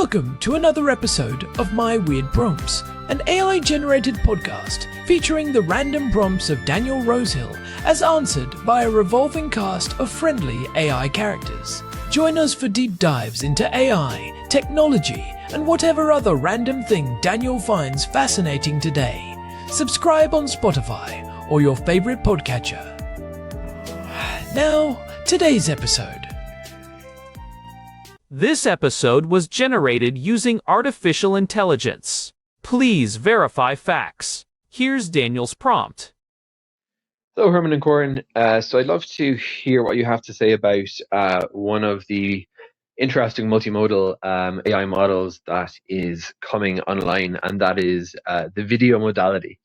Welcome to another episode of My Weird Prompts, an AI-generated podcast featuring the random prompts of Daniel Rosehill as answered by a revolving cast of friendly AI characters. Join us for deep dives into AI, technology, and whatever other random thing Daniel finds fascinating today. Subscribe on Spotify or your favorite podcatcher. Now, today's episode. This episode was generated using artificial intelligence. Please verify facts. Here's Daniel's prompt. Hello, Herman and Corn. So I'd love to hear what you have to say about one of the interesting multimodal AI models that is coming online, and that is the video modality.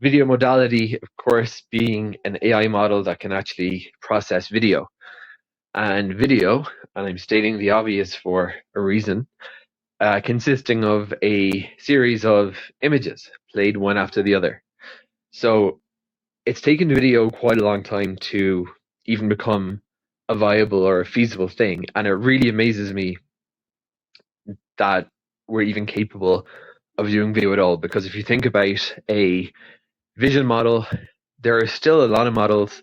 Video modality, of course, being an AI model that can actually process video. And video, and I'm stating the obvious for a reason, consisting of a series of images played one after the other. So it's taken video quite a long time to even become a viable or a feasible thing. And it really amazes me that we're even capable of doing video at all. Because if you think about a vision model, there are still a lot of models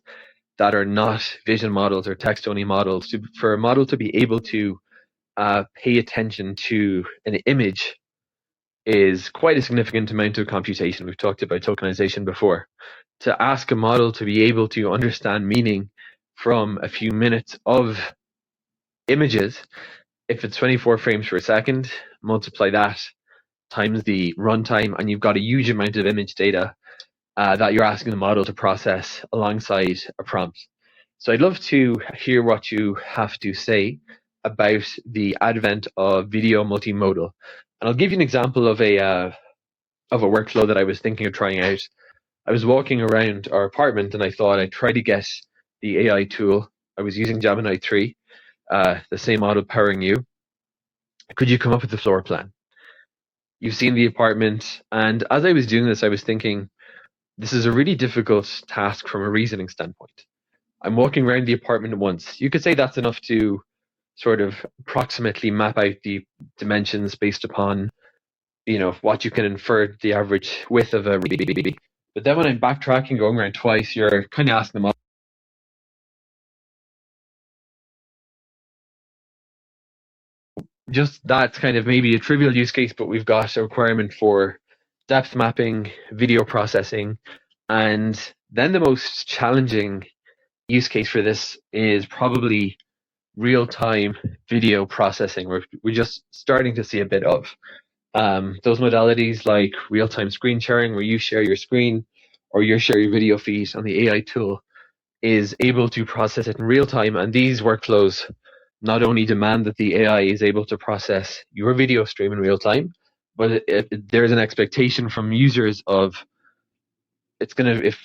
that are not vision models or text-only models. For a model to be able to pay attention to an image is quite a significant amount of computation. We've talked about tokenization before. To ask a model to be able to understand meaning from a few minutes of images, if it's 24 frames per second, multiply that times the runtime, and you've got a huge amount of image data that you're asking the model to process alongside a prompt. So I'd love to hear what you have to say about the advent of video multimodal. And I'll give you an example of a workflow that I was thinking of trying out. I was walking around our apartment and I thought I'd try to get the AI tool. I was using Gemini 3, the same model powering you. Could you come up with the floor plan? You've seen the apartment, and as I was doing this, I was thinking, this is a really difficult task from a reasoning standpoint. I'm walking around the apartment once. You could say that's enough to sort of approximately map out the dimensions based upon, what you can infer the average width of a. But then when I'm backtracking, going around twice, you're kind of asking them, just that's kind of maybe a trivial use case, but we've got a requirement for depth mapping, video processing, and then the most challenging use case for this is probably real-time video processing. We're just starting to see a bit of those modalities like real-time screen sharing, where you share your screen or you share your video feed, and the AI tool is able to process it in real time. And these workflows not only demand that the AI is able to process your video stream in real time, but there's an expectation from users of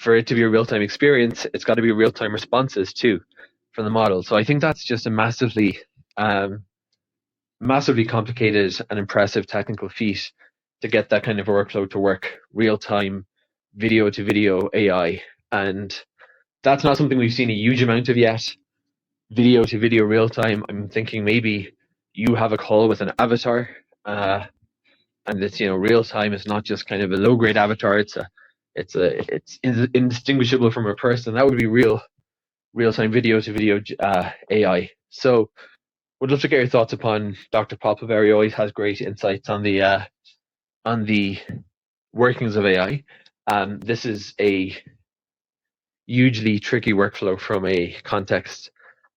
for it to be a real-time experience, it's got to be real-time responses too from the model. So I think that's just a massively complicated and impressive technical feat to get that kind of a workflow to work, real-time video-to-video AI. And that's not something we've seen a huge amount of yet. Video-to-video real-time, I'm thinking maybe you have a call with an avatar, and it's real time. It's not just kind of a low grade avatar. It's indistinguishable from a person. That would be real time video to video AI. So would love to get your thoughts upon Dr. Popelberry. He always has great insights on the workings of AI. This is a hugely tricky workflow from a context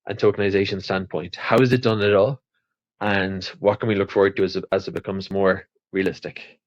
and tokenization standpoint. How is it done at all? And what can we look forward to as it becomes more realistic?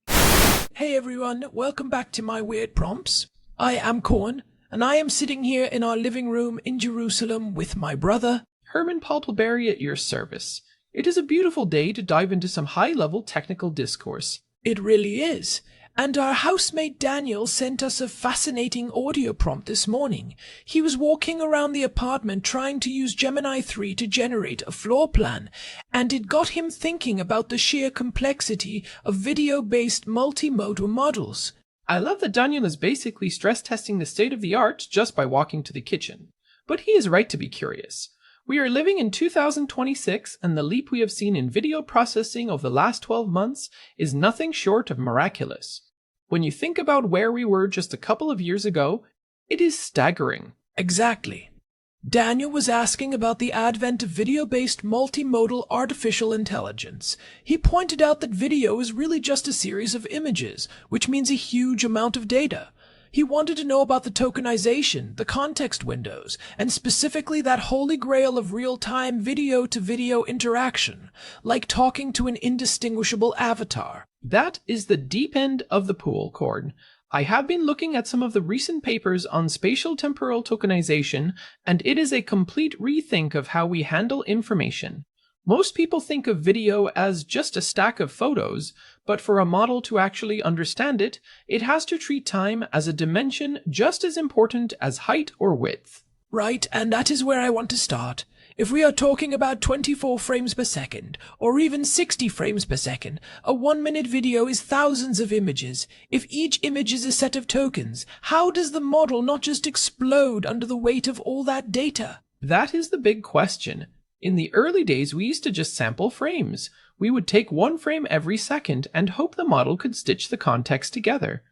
Hey everyone, welcome back to My Weird Prompts. I am Corn, and I am sitting here in our living room in Jerusalem with my brother, Herman Popelberry, at your service. It is a beautiful day to dive into some high-level technical discourse. It really is. And our housemate Daniel sent us a fascinating audio prompt this morning. He was walking around the apartment trying to use Gemini 3 to generate a floor plan, and it got him thinking about the sheer complexity of video-based multimodal models. I love that Daniel is basically stress testing the state of the art just by walking to the kitchen. But he is right to be curious. We are living in 2026, and the leap we have seen in video processing over the last 12 months is nothing short of miraculous. When you think about where we were just a couple of years ago, it is staggering. Exactly. Daniel was asking about the advent of video-based multimodal artificial intelligence. He pointed out that video is really just a series of images, which means a huge amount of data. He wanted to know about the tokenization, the context windows, and specifically that holy grail of real-time video-to-video interaction, like talking to an indistinguishable avatar. That is the deep end of the pool, Corn. I have been looking at some of the recent papers on spatial-temporal tokenization, and it is a complete rethink of how we handle information. Most people think of video as just a stack of photos, but for a model to actually understand it, it has to treat time as a dimension just as important as height or width. Right, and that is where I want to start. If we are talking about 24 frames per second, or even 60 frames per second, a 1-minute video is thousands of images. If each image is a set of tokens, how does the model not just explode under the weight of all that data? That is the big question. In the early days, we used to just sample frames. We would take one frame every second and hope the model could stitch the context together.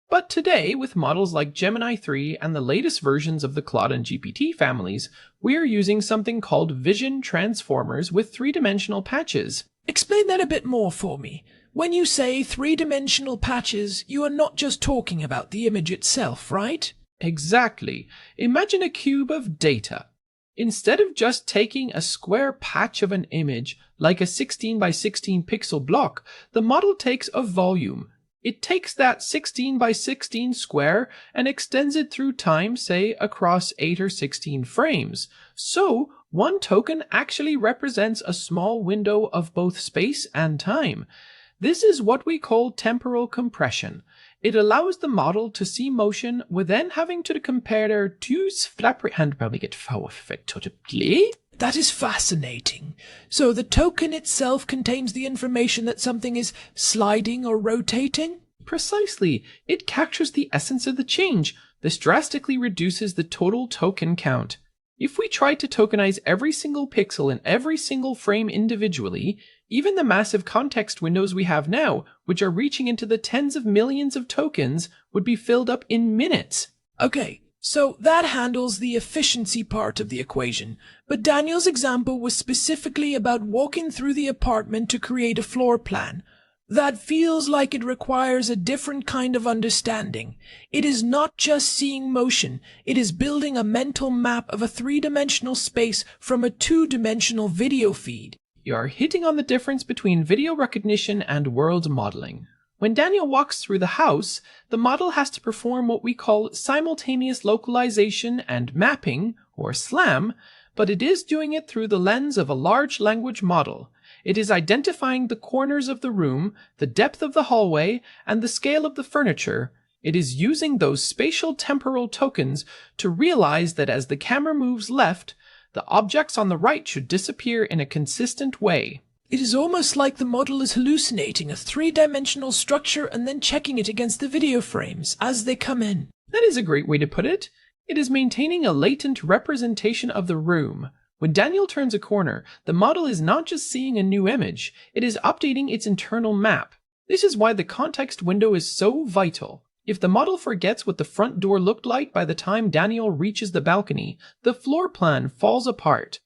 But today, with models like Gemini 3 and the latest versions of the Claude and GPT families, we are using something called vision transformers with three-dimensional patches. Explain that a bit more for me. When you say three-dimensional patches, you are not just talking about the image itself, right? Exactly. Imagine a cube of data. Instead of just taking a square patch of an image, like a 16 by 16 pixel block, the model takes a volume. It takes that 16 by 16 square and extends it through time, say across 8 or 16 frames. So, one token actually represents a small window of both space and time. This is what we call temporal compression. It allows the model to see motion without having to compare two separate effectively. That is fascinating. So the token itself contains the information that something is sliding or rotating? Precisely. It captures the essence of the change. This drastically reduces the total token count. If we tried to tokenize every single pixel in every single frame individually, even the massive context windows we have now, which are reaching into the tens of millions of tokens, would be filled up in minutes. Okay, so that handles the efficiency part of the equation, but Daniel's example was specifically about walking through the apartment to create a floor plan. That feels like it requires a different kind of understanding. It is not just seeing motion, it is building a mental map of a three-dimensional space from a two-dimensional video feed. You are hitting on the difference between video recognition and world modeling. When Daniel walks through the house, the model has to perform what we call simultaneous localization and mapping, or SLAM, but it is doing it through the lens of a large language model. It is identifying the corners of the room, the depth of the hallway, and the scale of the furniture. It is using those spatial-temporal tokens to realize that as the camera moves left, the objects on the right should disappear in a consistent way. It is almost like the model is hallucinating a three-dimensional structure and then checking it against the video frames as they come in. That is a great way to put it. It is maintaining a latent representation of the room. When Daniel turns a corner, the model is not just seeing a new image, it is updating its internal map. This is why the context window is so vital. If the model forgets what the front door looked like by the time Daniel reaches the balcony, the floor plan falls apart.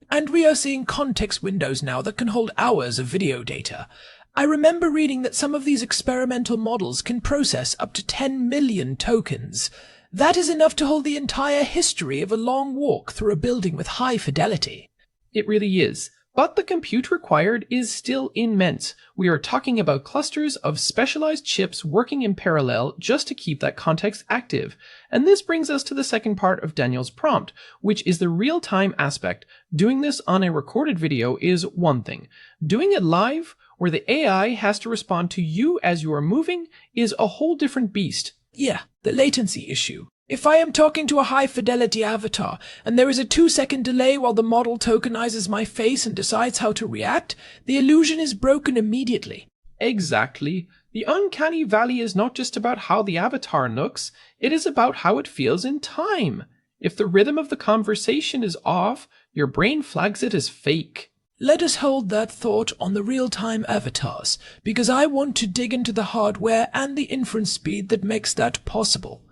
And we are seeing context windows now that can hold hours of video data. I remember reading that some of these experimental models can process up to 10 million tokens. That is enough to hold the entire history of a long walk through a building with high fidelity. It really is. But the compute required is still immense. We are talking about clusters of specialized chips working in parallel just to keep that context active. And this brings us to the second part of Daniel's prompt, which is the real-time aspect. Doing this on a recorded video is one thing. Doing it live, where the AI has to respond to you as you are moving, is a whole different beast. Yeah, the latency issue. If I am talking to a high-fidelity avatar, and there is a 2-second delay while the model tokenizes my face and decides how to react, the illusion is broken immediately. Exactly. The uncanny valley is not just about how the avatar looks, it is about how it feels in time. If the rhythm of the conversation is off, your brain flags it as fake. Let us hold that thought on the real-time avatars, because I want to dig into the hardware and the inference speed that makes that possible.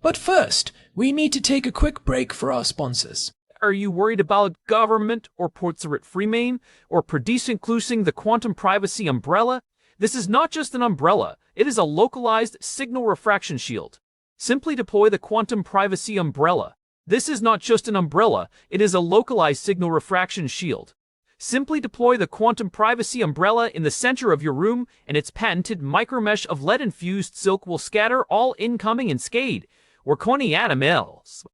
But first, we need to take a quick break for our sponsors. Are you worried about government or Portrait Freemain or producing the quantum privacy umbrella? This is not just an umbrella, it is a localized signal refraction shield. Simply deploy the quantum privacy umbrella. This is not just an umbrella, it is a localized signal refraction shield. Simply deploy the quantum privacy umbrella in the center of your room, and its patented micromesh of lead-infused silk will scatter all incoming unscathed, or coney animals.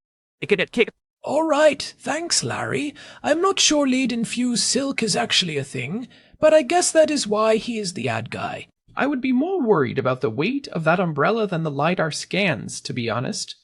All right, thanks, Larry. I'm not sure lead-infused silk is actually a thing, but I guess that is why he is the ad guy. I would be more worried about the weight of that umbrella than the LiDAR scans, to be honest.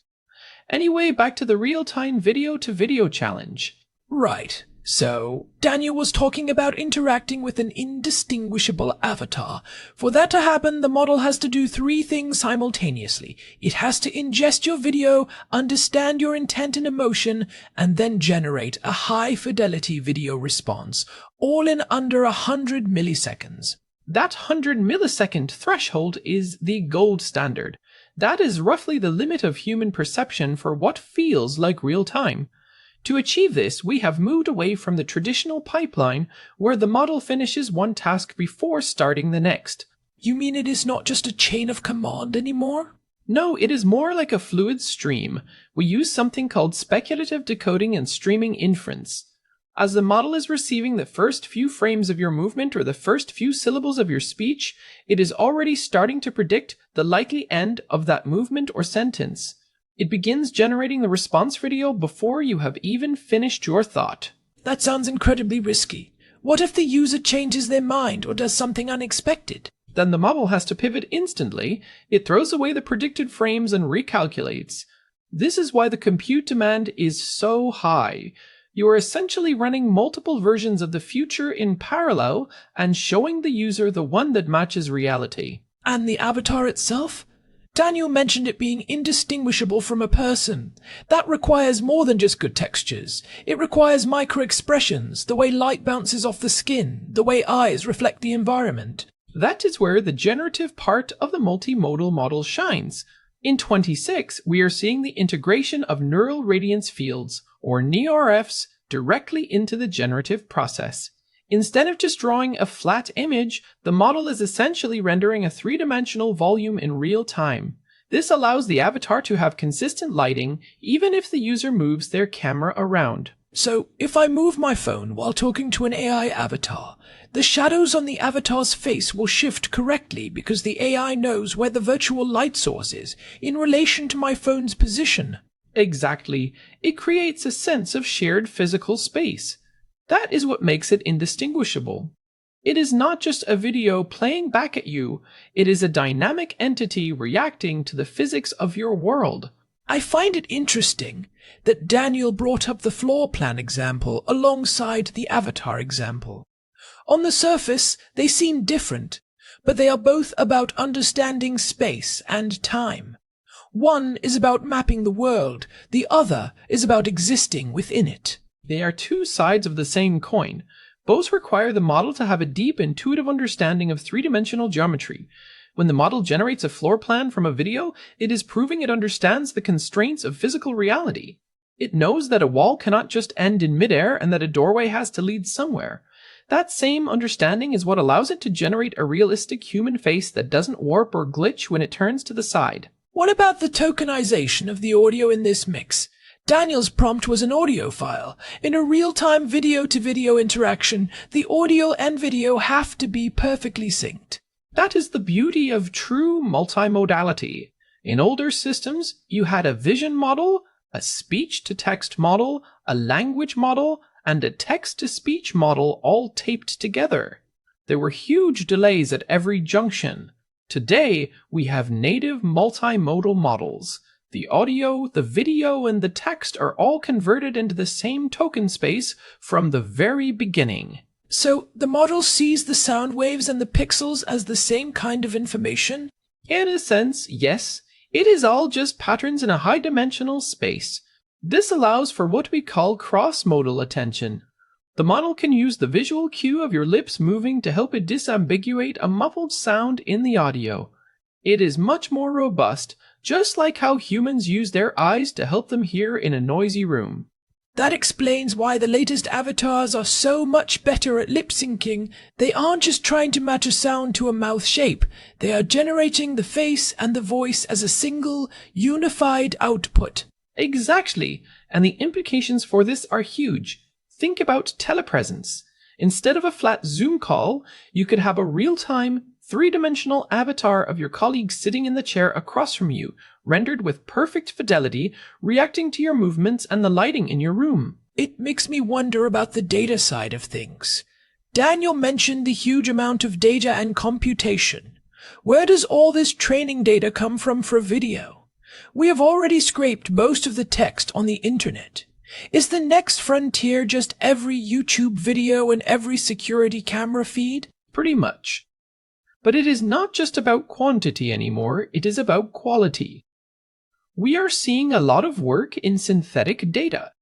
Anyway, back to the real-time video-to-video challenge. Right. So, Daniel was talking about interacting with an indistinguishable avatar. For that to happen, the model has to do 3 things simultaneously. It has to ingest your video, understand your intent and emotion, and then generate a high-fidelity video response, all in under 100 milliseconds. That 100 millisecond threshold is the gold standard. That is roughly the limit of human perception for what feels like real time. To achieve this, we have moved away from the traditional pipeline where the model finishes one task before starting the next. You mean it is not just a chain of command anymore? No, it is more like a fluid stream. We use something called speculative decoding and streaming inference. As the model is receiving the first few frames of your movement or the first few syllables of your speech, it is already starting to predict the likely end of that movement or sentence. It begins generating the response video before you have even finished your thought. That sounds incredibly risky. What if the user changes their mind or does something unexpected? Then the model has to pivot instantly. It throws away the predicted frames and recalculates. This is why the compute demand is so high. You are essentially running multiple versions of the future in parallel and showing the user the one that matches reality. And the avatar itself? Daniel mentioned it being indistinguishable from a person. That requires more than just good textures. It requires micro-expressions, the way light bounces off the skin, the way eyes reflect the environment. That is where the generative part of the multimodal model shines. In 26, we are seeing the integration of Neural Radiance Fields, or NeRFs, directly into the generative process. Instead of just drawing a flat image, the model is essentially rendering a 3-dimensional volume in real time. This allows the avatar to have consistent lighting, even if the user moves their camera around. So, if I move my phone while talking to an AI avatar, the shadows on the avatar's face will shift correctly because the AI knows where the virtual light source is in relation to my phone's position. Exactly. It creates a sense of shared physical space. That is what makes it indistinguishable. It is not just a video playing back at you, it is a dynamic entity reacting to the physics of your world. I find it interesting that Daniel brought up the floor plan example alongside the avatar example. On the surface, they seem different, but they are both about understanding space and time. One is about mapping the world, the other is about existing within it. They are 2 sides of the same coin. Both require the model to have a deep intuitive understanding of 3-dimensional geometry. When the model generates a floor plan from a video, it is proving it understands the constraints of physical reality. It knows that a wall cannot just end in midair and that a doorway has to lead somewhere. That same understanding is what allows it to generate a realistic human face that doesn't warp or glitch when it turns to the side. What about the tokenization of the audio in this mix? Daniel's prompt was an audio file. In a real-time video-to-video interaction, the audio and video have to be perfectly synced. That is the beauty of true multimodality. In older systems, you had a vision model, a speech-to-text model, a language model, and a text-to-speech model all taped together. There were huge delays at every junction. Today, we have native multimodal models. The audio, the video, and the text are all converted into the same token space from the very beginning. So, the model sees the sound waves and the pixels as the same kind of information? In a sense, yes. It is all just patterns in a high-dimensional space. This allows for what we call cross-modal attention. The model can use the visual cue of your lips moving to help it disambiguate a muffled sound in the audio. It is much more robust, just like how humans use their eyes to help them hear in a noisy room. That explains why the latest avatars are so much better at lip syncing. They aren't just trying to match a sound to a mouth shape. They are generating the face and the voice as a single, unified output. Exactly, and the implications for this are huge. Think about telepresence. Instead of a flat Zoom call, you could have a real-time, three-dimensional avatar of your colleague sitting in the chair across from you, rendered with perfect fidelity, reacting to your movements and the lighting in your room. It makes me wonder about the data side of things. Daniel mentioned the huge amount of data and computation. Where does all this training data come from for video? We have already scraped most of the text on the internet. Is the next frontier just every YouTube video and every security camera feed? Pretty much. But it is not just about quantity anymore, it is about quality. We are seeing a lot of work in synthetic data.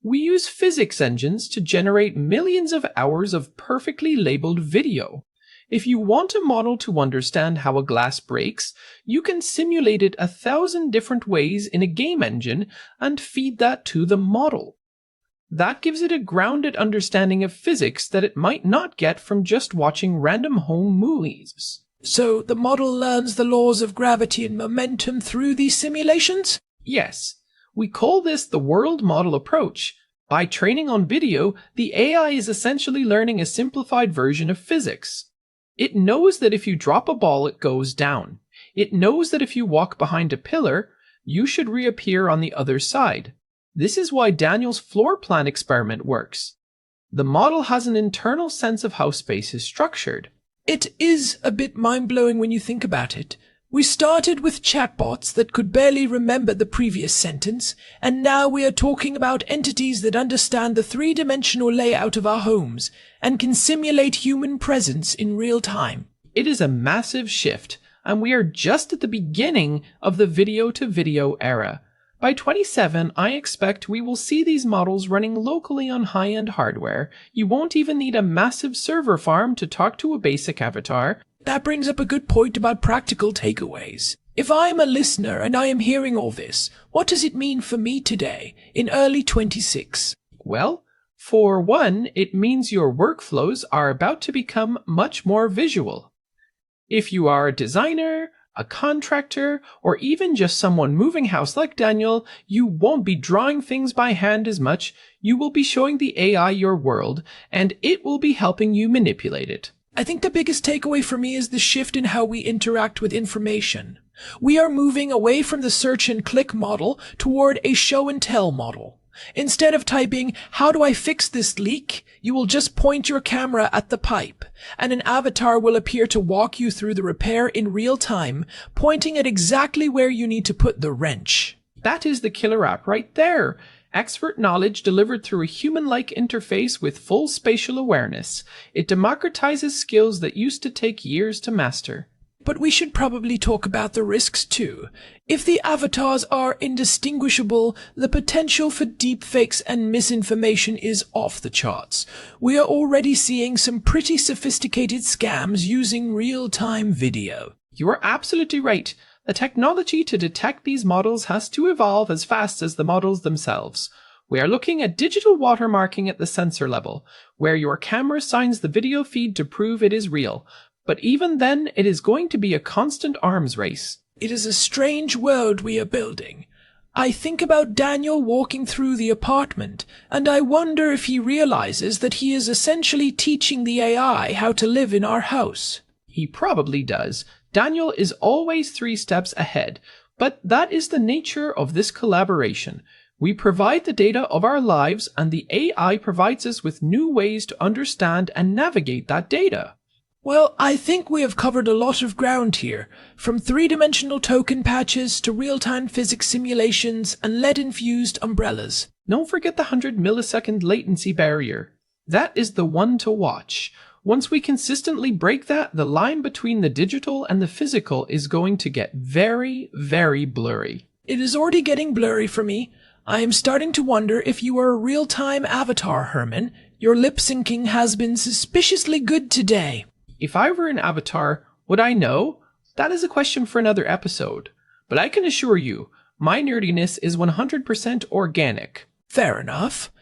We use physics engines to generate millions of hours of perfectly labeled video. If you want a model to understand how a glass breaks, you can simulate it 1,000 different ways in a game engine and feed that to the model. That gives it a grounded understanding of physics that it might not get from just watching random home movies. So the model learns the laws of gravity and momentum through these simulations? Yes. We call this the world model approach. By training on video, the AI is essentially learning a simplified version of physics. It knows that if you drop a ball, it goes down. It knows that if you walk behind a pillar, you should reappear on the other side. This is why Daniel's floor plan experiment works. The model has an internal sense of how space is structured. It is a bit mind-blowing when you think about it. We started with chatbots that could barely remember the previous sentence, and now we are talking about entities that understand the three-dimensional layout of our homes and can simulate human presence in real time. It is a massive shift, and we are just at the beginning of the video-to-video era. By 2027, I expect we will see these models running locally on high-end hardware. You won't even need a massive server farm to talk to a basic avatar. That brings up a good point about practical takeaways. If I am a listener and I am hearing all this, what does it mean for me today, in early 26? Well, for one, it means your workflows are about to become much more visual. If you are a designer, a contractor, or even just someone moving house like Daniel, you won't be drawing things by hand as much. You will be showing the AI your world, and it will be helping you manipulate it. I think the biggest takeaway for me is the shift in how we interact with information. We are moving away from the search and click model toward a show and tell model. Instead of typing, "How do I fix this leak?" you will just point your camera at the pipe, and an avatar will appear to walk you through the repair in real time, pointing at exactly where you need to put the wrench. That is the killer app right there. Expert knowledge delivered through a human-like interface with full spatial awareness. It democratizes skills that used to take years to master. But we should probably talk about the risks too. If the avatars are indistinguishable, the potential for deepfakes and misinformation is off the charts. We are already seeing some pretty sophisticated scams using real-time video. You are absolutely right. The technology to detect these models has to evolve as fast as the models themselves. We are looking at digital watermarking at the sensor level, where your camera signs the video feed to prove it is real. But even then, it is going to be a constant arms race. It is a strange world we are building. I think about Daniel walking through the apartment, and I wonder if he realizes that he is essentially teaching the AI how to live in our house. He probably does. Daniel is always 3 steps ahead, but that is the nature of this collaboration. We provide the data of our lives, and the AI provides us with new ways to understand and navigate that data. Well, I think we have covered a lot of ground here, from three-dimensional token patches to real-time physics simulations and lead-infused umbrellas. Don't forget the 100 millisecond latency barrier. That is the one to watch. Once we consistently break that, the line between the digital and the physical is going to get very, very blurry. It is already getting blurry for me. I am starting to wonder if you are a real-time avatar, Herman. Your lip syncing has been suspiciously good today. If I were an avatar, would I know? That is a question for another episode. But I can assure you, my nerdiness is 100% organic. Fair enough.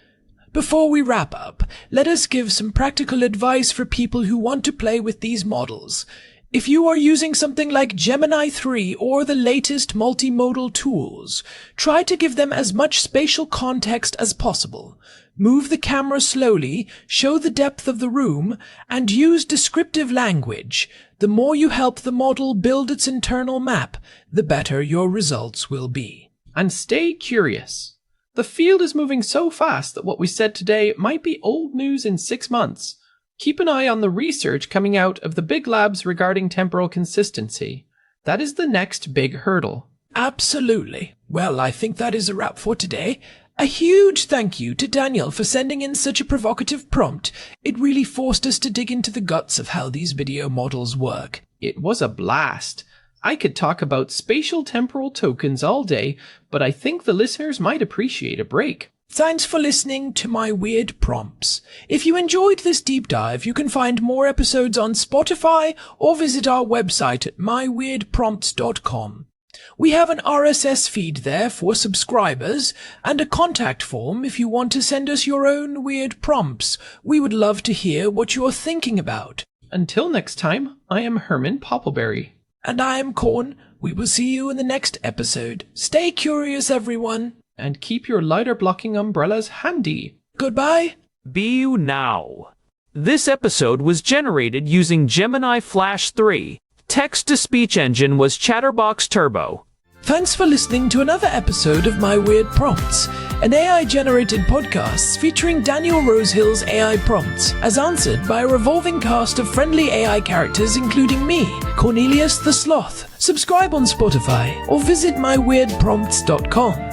Before we wrap up, let us give some practical advice for people who want to play with these models. If you are using something like Gemini 3 or the latest multimodal tools, try to give them as much spatial context as possible. Move the camera slowly, show the depth of the room, and use descriptive language. The more you help the model build its internal map, the better your results will be. And stay curious. The field is moving so fast that what we said today might be old news in 6 months. Keep an eye on the research coming out of the big labs regarding temporal consistency. That is the next big hurdle. Absolutely. Well, I think that is a wrap for today. A huge thank you to Daniel for sending in such a provocative prompt. It really forced us to dig into the guts of how these video models work. It was a blast. I could talk about spatial-temporal tokens all day, but I think the listeners might appreciate a break. Thanks for listening to my weird prompts. If you enjoyed this deep dive, you can find more episodes on Spotify or visit our website at myweirdprompts.com. We have an RSS feed there for subscribers and a contact form if you want to send us your own weird prompts. We would love to hear what you're thinking about. Until next time, I am Herman Poppleberry. And I am Corn. We will see you in the next episode. Stay curious, everyone. And keep your lighter blocking umbrellas handy. Goodbye. Be you now. This episode was generated using Gemini Flash 3. Text-to-speech engine was Chatterbox Turbo. Thanks for listening to another episode of My Weird Prompts, an AI-generated podcast featuring Daniel Rosehill's AI prompts, as answered by a revolving cast of friendly AI characters including me, Cornelius the Sloth. Subscribe on Spotify or visit myweirdprompts.com.